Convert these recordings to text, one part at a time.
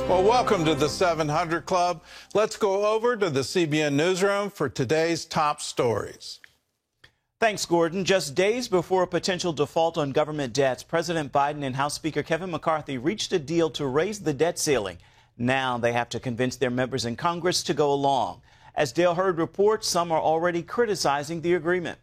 Well, welcome to the 700 Club. Let's go over to the CBN newsroom for today's top stories. Thanks, Gordon. Just days before a potential default on government debts, President Biden and House Speaker Kevin McCarthy reached a deal to raise the debt ceiling. Now they have to convince their members in Congress to go along. As Dale Hurd reports, some are already criticizing the agreement.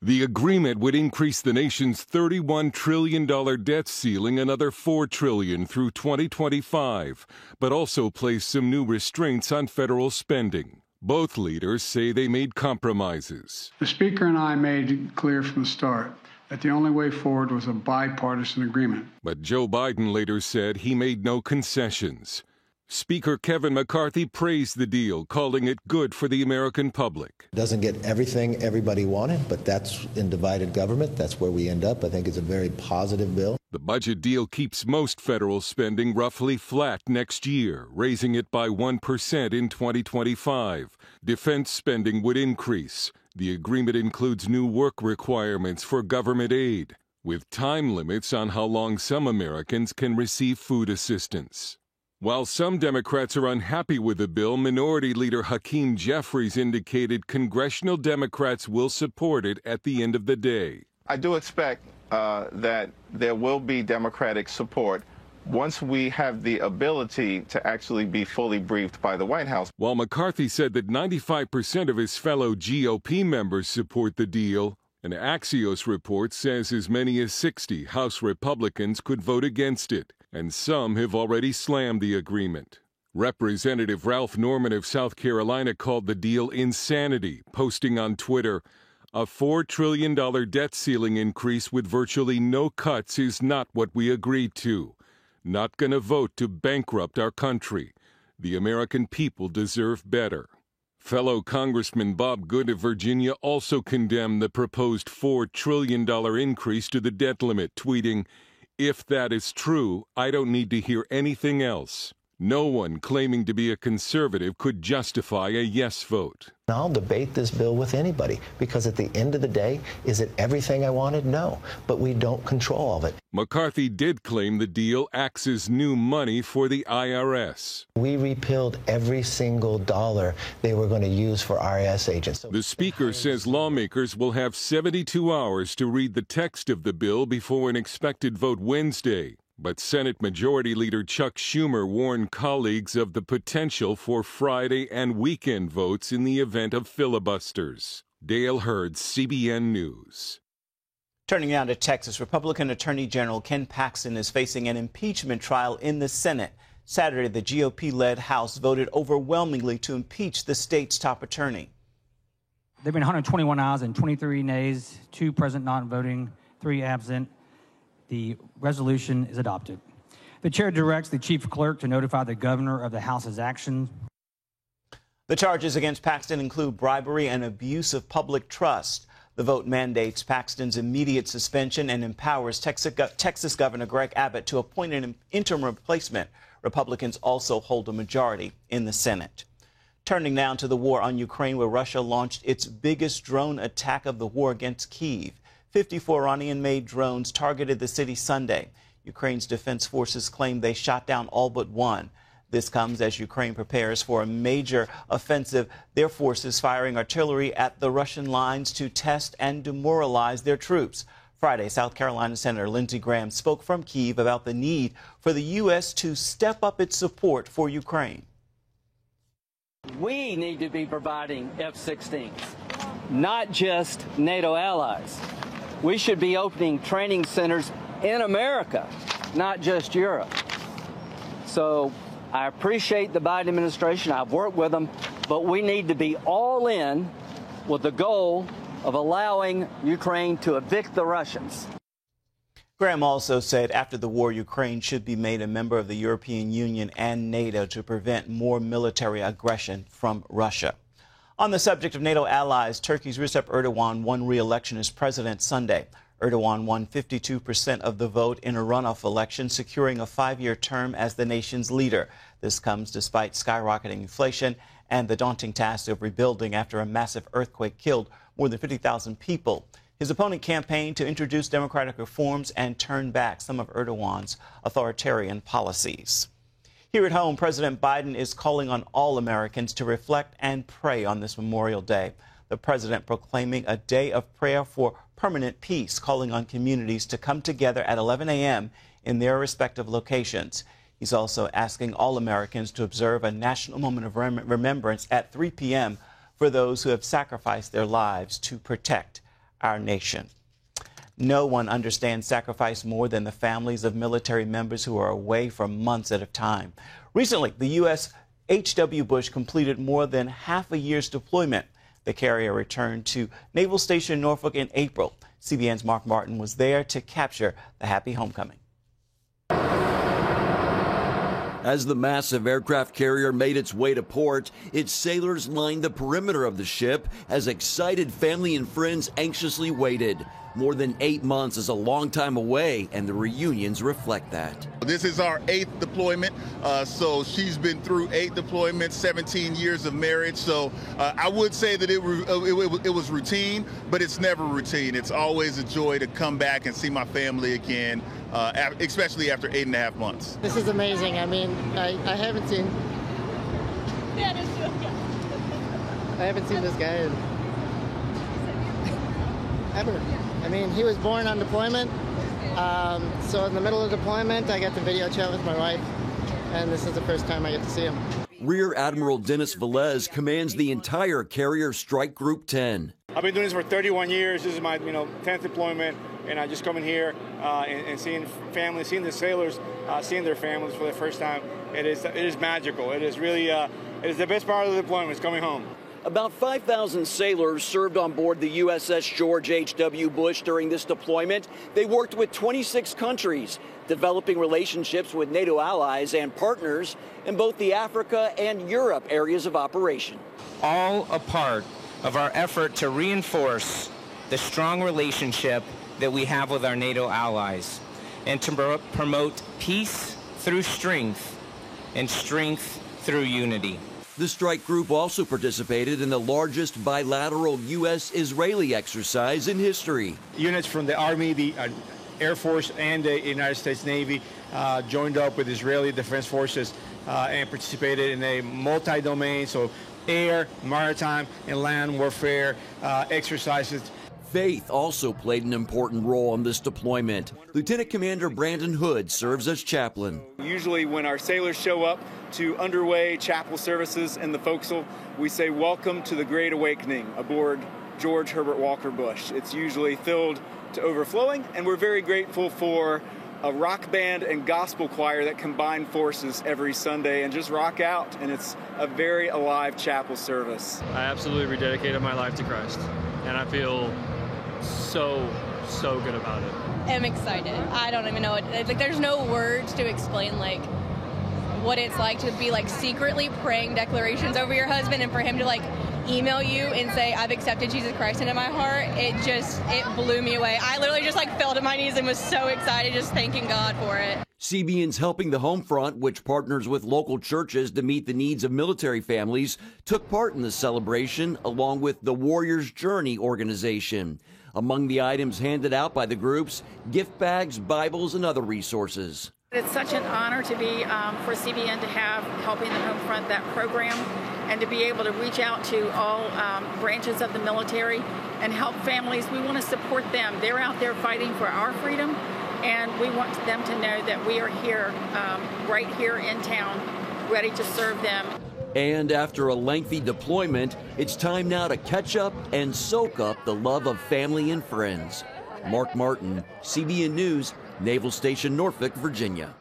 The agreement would increase the nation's $31 trillion debt ceiling another $4 trillion through 2025, but also place some new restraints on federal spending. Both leaders say they made compromises. The Speaker and I made it clear from the start that the only way forward was a bipartisan agreement. But Joe Biden later said he made no concessions. Speaker Kevin McCarthy praised the deal, calling it good for the American public. It doesn't get everything everybody wanted, but that's in divided government. That's where we end up. I think it's a very positive bill. The budget deal keeps most federal spending roughly flat next year, raising it by 1% in 2025. Defense spending would increase. The agreement includes new work requirements for government aid, with time limits on how long some Americans can receive food assistance. While some Democrats are unhappy with the bill, Minority Leader Hakeem Jeffries indicated congressional Democrats will support it at the end of the day. I do expect that there will be Democratic support once we have the ability to actually be fully briefed by the White House. While McCarthy said that 95% of his fellow GOP members support the deal, an Axios report says as many as 60 House Republicans could vote against it, and some have already slammed the agreement. Representative Ralph Norman of South Carolina called the deal insanity, posting on Twitter, "A $4 trillion debt ceiling increase with virtually no cuts is not what we agreed to. Not going to vote to bankrupt our country. The American people deserve better." Fellow Congressman Bob Good of Virginia also condemned the proposed $4 trillion increase to the debt limit, tweeting, "If that is true, I don't need to hear anything else." No one claiming to be a conservative could justify a yes vote. I'll debate this bill with anybody, because at the end of the day, is it everything I wanted? No, but we don't control all of it. McCarthy did claim the deal acts as new money for the IRS. We repealed every single dollar they were going to use for IRS agents. The Speaker says lawmakers will have 72 hours to read the text of the bill before an expected vote Wednesday. But Senate Majority Leader Chuck Schumer warned colleagues of the potential for Friday and weekend votes in the event of filibusters. Dale Hurd, CBN News. Turning now to Texas, Republican Attorney General Ken Paxton is facing an impeachment trial in the Senate. Saturday, the GOP-led House voted overwhelmingly to impeach the state's top attorney. There have been 121 ayes and 23 nays, 2 present not voting, 3 absent. The resolution is adopted. The chair directs the chief clerk to notify the governor of the House's action. The charges against Paxton include bribery and abuse of public trust. The vote mandates Paxton's immediate suspension and empowers Texas Governor Greg Abbott to appoint an interim replacement. Republicans also hold a majority in the Senate. Turning now to the war on Ukraine, where Russia launched its biggest drone attack of the war against Kyiv. 54 Iranian-made drones targeted the city Sunday. Ukraine's defense forces claim they shot down all but one. This comes as Ukraine prepares for a major offensive, their forces firing artillery at the Russian lines to test and demoralize their troops. Friday, South Carolina Senator Lindsey Graham spoke from Kyiv about the need for the U.S. to step up its support for Ukraine. We need to be providing F-16s, not just NATO allies. We should be opening training centers in America, not just Europe. So I appreciate the Biden administration. I've worked with them, but we need to be all in with the goal of allowing Ukraine to evict the Russians. Graham also said after the war, Ukraine should be made a member of the European Union and NATO to prevent more military aggression from Russia. On the subject of NATO allies, Turkey's Recep Erdogan won re-election as president Sunday. Erdogan won 52% of the vote in a runoff election, securing a 5-year term as the nation's leader. This comes despite skyrocketing inflation and the daunting task of rebuilding after a massive earthquake killed more than 50,000 people. His opponent campaigned to introduce democratic reforms and turn back some of Erdogan's authoritarian policies. Here at home, President Biden is calling on all Americans to reflect and pray on this Memorial Day. The president proclaiming a day of prayer for permanent peace, calling on communities to come together at 11 a.m. in their respective locations. He's also asking all Americans to observe a national moment of remembrance at 3 p.m. for those who have sacrificed their lives to protect our nation. No one understands sacrifice more than the families of military members who are away for months at a time. Recently, the U.S. H.W. Bush completed more than half a year's deployment. The carrier returned to Naval Station Norfolk in April. CBN's Mark Martin was there to capture the happy homecoming. As the massive aircraft carrier made its way to port, its sailors lined the perimeter of the ship as excited family and friends anxiously waited. More than 8 months is a long time away, and the reunions reflect that. This is our 8th deployment, so she's been through 8 deployments, 17 years of marriage. So I would say that it was routine, but it's never routine. It's always a joy to come back and see my family again, especially after 8.5 months. This is amazing. I mean, I haven't seen this guy ever. I mean, he was born on deployment, so in the middle of deployment, I got to video chat with my wife, and this is the first time I get to see him. Rear Admiral Dennis Velez commands the entire Carrier Strike Group 10. I've been doing this for 31 years. This is my 10th deployment, and I just come in here and seeing families, seeing the sailors, seeing their families for the first time. It is magical. It is really it is the best part of the deployment is coming home. About 5,000 sailors served on board the USS George H.W. Bush during this deployment. They worked with 26 countries, developing relationships with NATO allies and partners in both the Africa and Europe areas of operation. All a part of our effort to reinforce the strong relationship that we have with our NATO allies and to promote peace through strength and strength through unity. The strike group also participated in the largest bilateral U.S.-Israeli exercise in history. Units from the Army, the Air Force, and the United States Navy joined up with Israeli Defense Forces and participated in a multi-domain, so air, maritime, and land warfare exercises. Faith also played an important role in this deployment. Lieutenant Commander Brandon Hood serves as chaplain. Usually when our sailors show up to underway chapel services in the forecastle, we say, "Welcome to the Great Awakening" aboard George Herbert Walker Bush. It's usually filled to overflowing, and we're very grateful for a rock band and gospel choir that combine forces every Sunday and just rock out, and it's a very alive chapel service. I absolutely rededicated my life to Christ, and I feel so good about it. I'm excited. I don't even know it. Like, there's no words to explain like what it's like to be like secretly praying declarations over your husband, and for him to like email you and say, "I've accepted Jesus Christ into my heart." It blew me away. I literally just like fell to my knees and was so excited, just thanking God for it. CBN's Helping the Home Front, which partners with local churches to meet the needs of military families, took part in the celebration along with the Warrior's Journey organization. Among the items handed out by the groups, gift bags, Bibles, and other resources. It's such an honor to be for CBN to have Helping the Home Front, that program, and to be able to reach out to all branches of the military and help families. We want to support them. They're out there fighting for our freedom, and we want them to know that we are here, right here in town, ready to serve them. And after a lengthy deployment, it's time now to catch up and soak up the love of family and friends. Mark Martin, CBN News, Naval Station, Norfolk, Virginia.